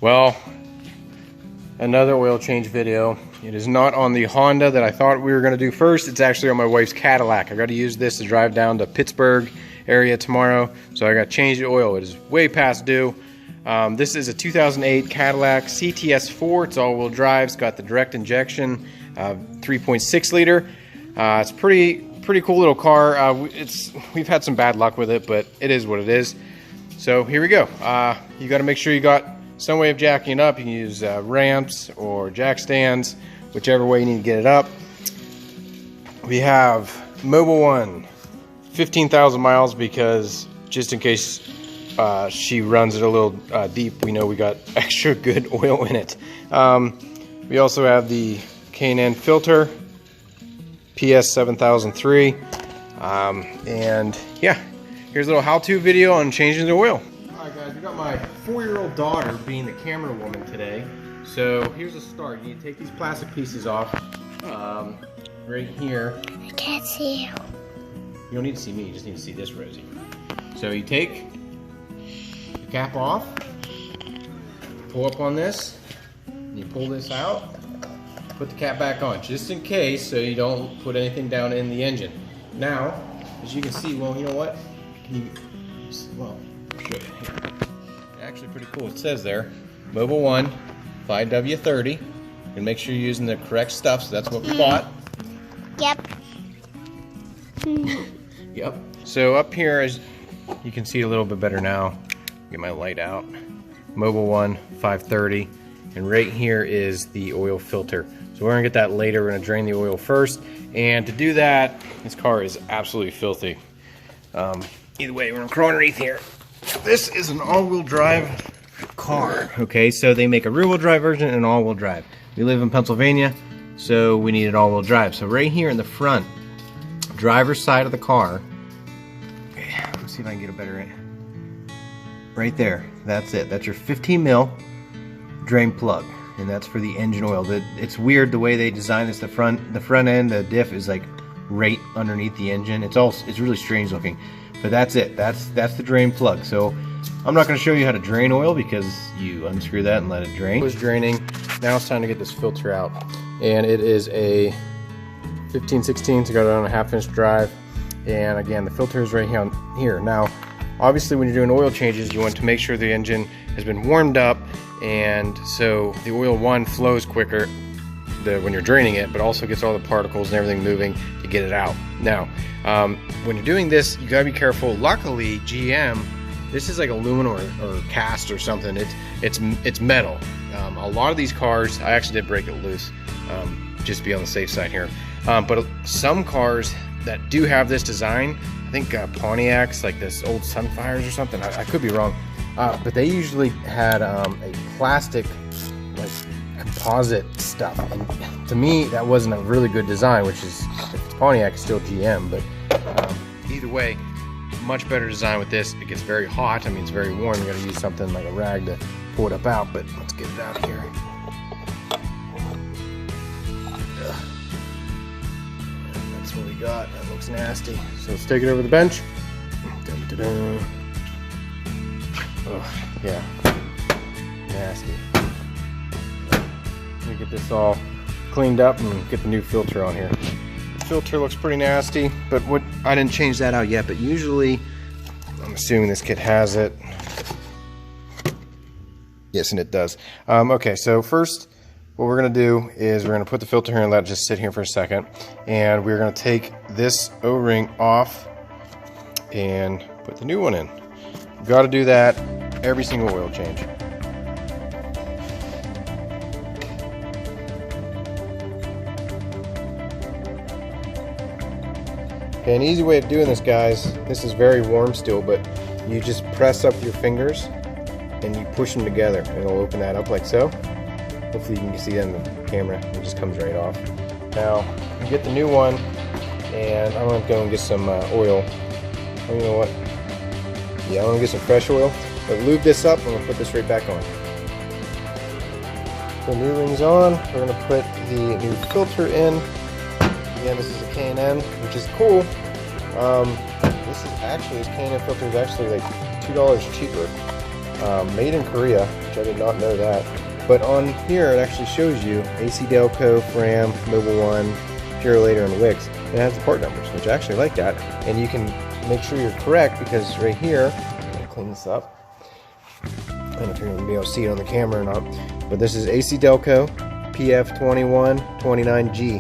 Well, another oil change video. It is not on the Honda that I thought we were going to do first. It's actually on my wife's Cadillac. I got to use this to drive down to Pittsburgh area tomorrow, so I got to change the oil. It is way past due. This is a 2008 Cadillac CTS4. It's all-wheel drive. It's got the direct injection 3.6 liter. It's pretty cool little car. We've had some bad luck with it, but it is what it is. So here we go. You got to make sure you got some way of jacking it up. You can use ramps or jack stands, whichever way you need to get it up. We have Mobile One, 15,000 miles, because just in case she runs it a little deep, we know we got extra good oil in it. We also have the K&N filter, PS 7003, and yeah, here's a little how-to video on changing the oil. Alright guys, we got my 4-year-old daughter being the camera woman today. So here's a start. You need to take these plastic pieces off right here. I can't see you. You don't need to see me, you just need to see this, Rosie. So you take the cap off, pull up on this, and you pull this out, put the cap back on, just in case, so you don't put anything down in the engine. Now, as you can see, well, you know what? Well, I'll show you here. Actually pretty cool. It says there, Mobile One, 5W30. And make sure you're using the correct stuff, so that's what we bought. Yep. Yep. So up here, as you can see a little bit better now, get my light out. Mobile One, 530. And right here is the oil filter. So we're gonna get that later. We're gonna drain the oil first. And to do that, this car is absolutely filthy. Either way, we're gonna crawl underneath here. This is an all-wheel drive car. Okay, so they make a rear-wheel drive version and an all-wheel drive. We live in Pennsylvania, so we need an all-wheel drive. So right here in the front, driver's side of the car, let's see if I can get a better, right there, that's it. That's your 15 mil drain plug, and that's for the engine oil. It's weird the way they design this. The front end, the diff is like right underneath the engine. It's really strange looking, but that's it. That's the drain plug. So I'm not going to show you how to drain oil because you unscrew that and let it drain. It was draining. Now it's time to get this filter out, and it is a 15/16, so got it on a 1/2 inch drive. And again, the filter is right here. Now, obviously, when you're doing oil changes, you want to make sure the engine has been warmed up, and so the oil, one, flows quicker when you're draining it, but also gets all the particles and everything moving to get it out. Now, when you're doing this, you gotta be careful. Luckily, GM, this is like aluminum or cast or something. It's metal. A lot of these cars, I actually did break it loose, just to be on the safe side here. But some cars that do have this design, I think Pontiacs, like this old Sunfires or something, I could be wrong, but they usually had a plastic, like, composite stuff, and to me that wasn't a really good design, which is, if it's Pontiac, it's still GM, but either way, much better design with this. It gets very hot, I mean, it's very warm. You gotta use something like a rag to pull it up out, but let's get it out here. That's what we got. That looks nasty. So let's take it over the bench. Dun, dun, dun. Oh, yeah, nasty. Let me get this all cleaned up and get the new filter on here. The filter looks pretty nasty, but I didn't change that out yet, but usually, I'm assuming this kit has it. Yes, and it does. Okay, so first, what we're going to do is we're going to put the filter here and let it just sit here for a second, and we're going to take this O-ring off and put the new one in. You've got to do that every single oil change. Okay, an easy way of doing this, guys, this is very warm still, but you just press up your fingers and you push them together and it'll open that up like so. Hopefully you can see that in the camera. It just comes right off. Now, you get the new one, and I'm going to go and get some oil. Oh, you know what? Yeah, I'm going to get some fresh oil. But lube this up, and we'll put this right back on. The new ring's on. We're going to put the new filter in. Again, this is a K&N, which is cool. This K&N filter is actually like $2 cheaper. made in Korea, which I did not know that. But on here it actually shows you AC Delco, Fram, Mobile One, Purolator, and Wix. And it has the part numbers, which I actually like that. And you can make sure you're correct because right here, I'm gonna clean this up. I don't know if you're gonna be able to see it on the camera or not, but this is AC Delco PF2129G.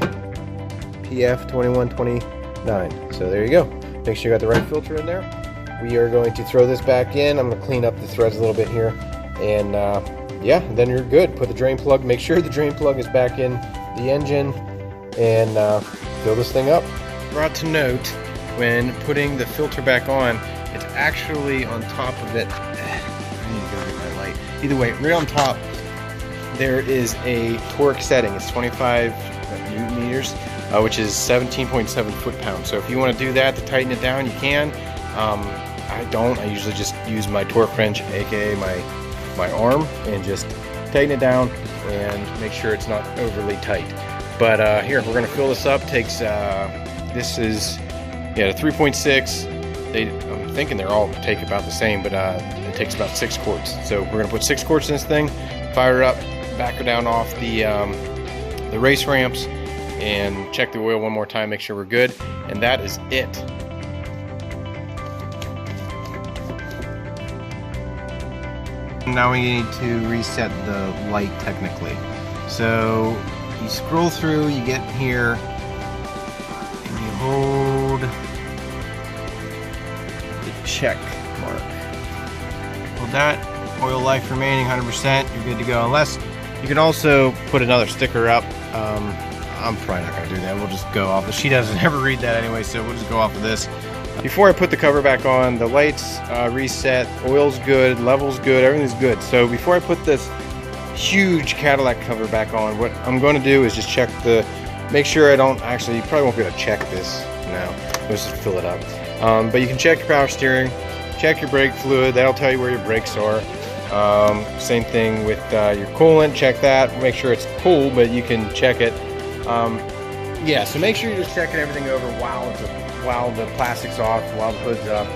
PF2129. So there you go. Make sure you got the right filter in there. We are going to throw this back in. I'm gonna clean up the threads a little bit here, and yeah, then you're good. Put the drain plug. Make sure the drain plug is back in the engine, and fill this thing up. Forgot to note, when putting the filter back on, it's actually on top of it. I need to go get my light. Either way, right on top, there is a torque setting. It's 25 Newton meters, which is 17.7 foot-pounds. So if you want to do that to tighten it down, you can. I don't. I usually just use my torque wrench, aka my arm, and just tighten it down and make sure it's not overly tight. But here, we're going to fill this up. Takes this is the 3.6. I'm thinking they're all take about the same, but it takes about 6 quarts. So we're going to put 6 quarts in this thing, fire her up, back her down off the race ramps, and check the oil one more time, make sure we're good, and that is it. Now we need to reset the light technically. So you scroll through, you get here, and you hold the check mark. Hold that, oil life remaining 100%, you're good to go. Unless you can also put another sticker up. I'm probably not going to do that. We'll just go off. She doesn't ever read that anyway, so we'll just go off of this. Before I put the cover back on, the lights reset, oil's good, level's good, everything's good. So before I put this huge Cadillac cover back on, what I'm going to do is just check make sure I don't actually, you probably won't be able to check this now. Let's just fill it up. But you can check your power steering, check your brake fluid, that'll tell you where your brakes are. Same thing with your coolant, check that, make sure it's cool, but you can check it. Yeah, so make sure you're just checking everything over while the plastic's off, while the hood's up.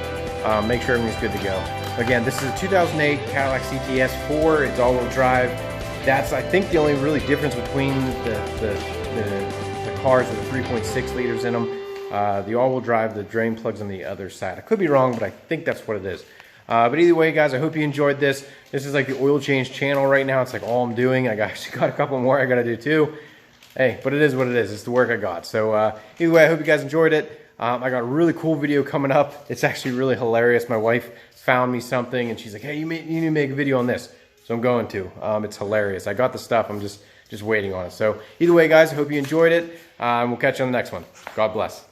Make sure everything's good to go. Again, this is a 2008 Cadillac CTS 4. It's all-wheel drive. That's, I think, the only really difference between the cars with the 3.6 liters in them. The all-wheel drive, the drain plug's on the other side. I could be wrong, but I think that's what it is. But either way, guys, I hope you enjoyed this. This is like the oil change channel right now. It's like all I'm doing. I actually got a couple more I got to do too. Hey, but it is what it is. It's the work I got. So either way, I hope you guys enjoyed it. I got a really cool video coming up. It's actually really hilarious. My wife found me something, and she's like, hey, you need to make a video on this. So I'm going to. It's hilarious. I got the stuff. I'm just waiting on it. So either way, guys, I hope you enjoyed it. And we'll catch you on the next one. God bless.